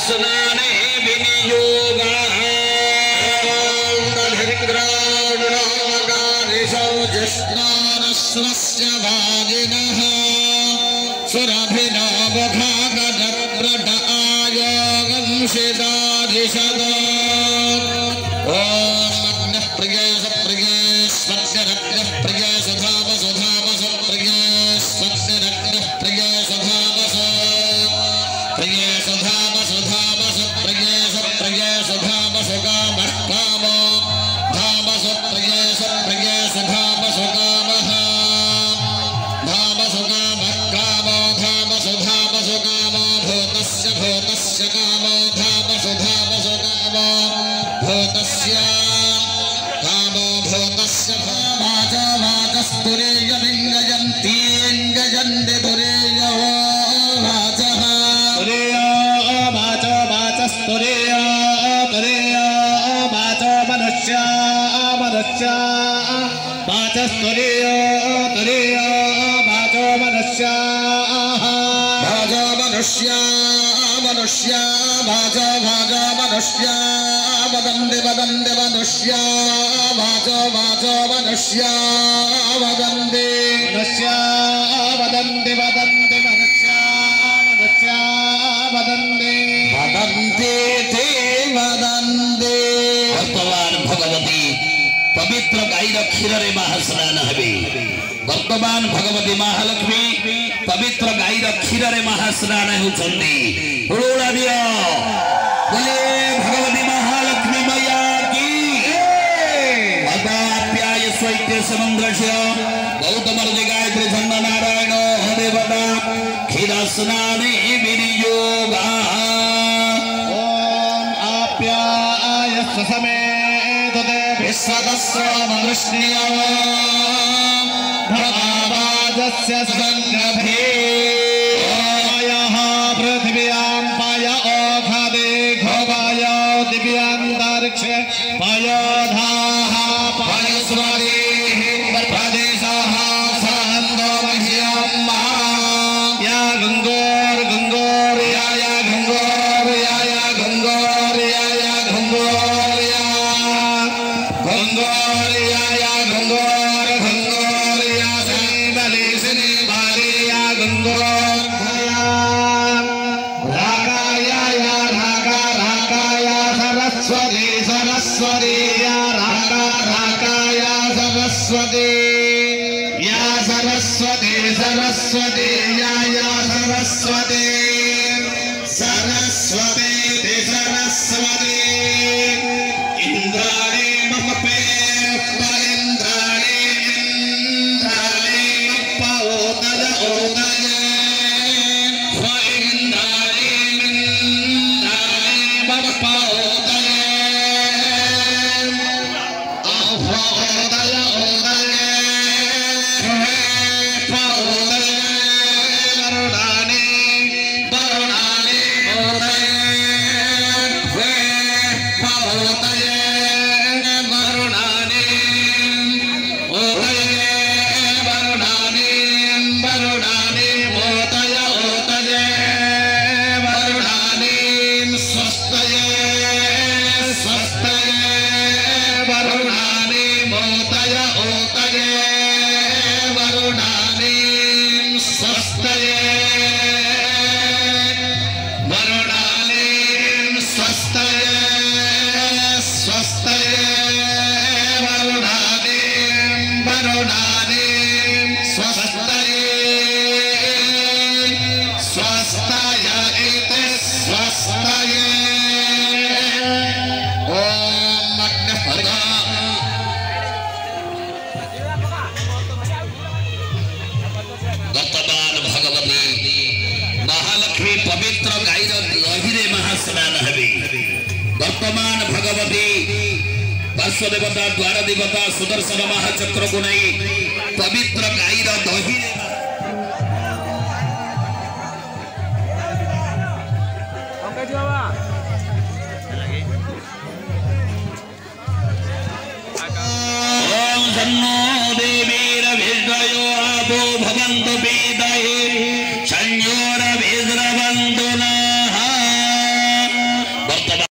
स्नाने विनियोगः ज्येष्ठानश्वस्य भागिनः सुरभिनवभागदप्रट आयोगं शिदाधिशदा ॐ अग्नः प्रिये सप्रिये स्वस्यरग्नः प्रिये सुधामस प्रिये स्वस्यरग्नः प्रिये सुधामस प्रिये सुधामस प्रिये सप्रिये सुधामस कामः कामो धामस प्रिये सप्रिये सुधामस कामः धामस कामः कामो धामस कामो भूतस्य कामो धामस कामो भूतस्य कामो भूतस्य वाचस्तुरेयमिङ्गजन्तीङ्गजन्ति तुरेयो वाचः तुरेयो वाचो वाचस्तुरेयो तुरेयो वाचो मनुष्य मनुष्य वाचस्तुरेयो तुरेयो वाचो मनुष्य भाजो मनुष्य मनुष्य भाजो भाजो मनुष्य वदन्ति वदन्ति मनुष्य भाजो भाजो मनुष्य वदन्ति मनुष्य वदन्ति वदन्ति मनुष्य मनुष्य वदन्ति वदन्ति ते वदन्ति भगवान भगवती पवित्र गाईर क्षीर महास्नान हे वर्तमान भगवती महालक्ष्मी पवित्र गाईर क्षीर महास्नान होती भगवती महालक्ष्मी मैया की अदाप्याय स्वैत्य समुद्र गौतम गायत्री छंद नारायण देवता क्षीर स्नाने विनियोगः ओम आप्याय समेत विश्वदस्वामृष्ण्य भवावाजस्य संगभे पृथिव्यां पाय ओघादे घोपाय दिव्यांतरिक्षे पायोधाः पायस्वरेः प्रदेशः सहन्दो मह्यम् या गंगोर गंगोर या गंगोर या गंगोर या गंगोर या गंगोर या गंगोर गंगोर या शनि बाले या गंगोर सरस्वती सरस्वती या राका राका या सरस्वती सरस्वती या सरस्वती सरस्वती सरस्वती इंद्राणी मम पे इंद्राणी इंद्राणी मप्प ओदय ओदय इंद्राणी इंद्राणी मप्प वर्तमान भगवती पार्श्व देवता द्वार देवता सुदर्शन महाचक्र को नहीं पवित्र गाईर दही ओम जन्नो देवीर विष्णयो आपो भवन्तु पीतये संयोर विज्रवन्तु नः ବର୍ତ୍ତମାନ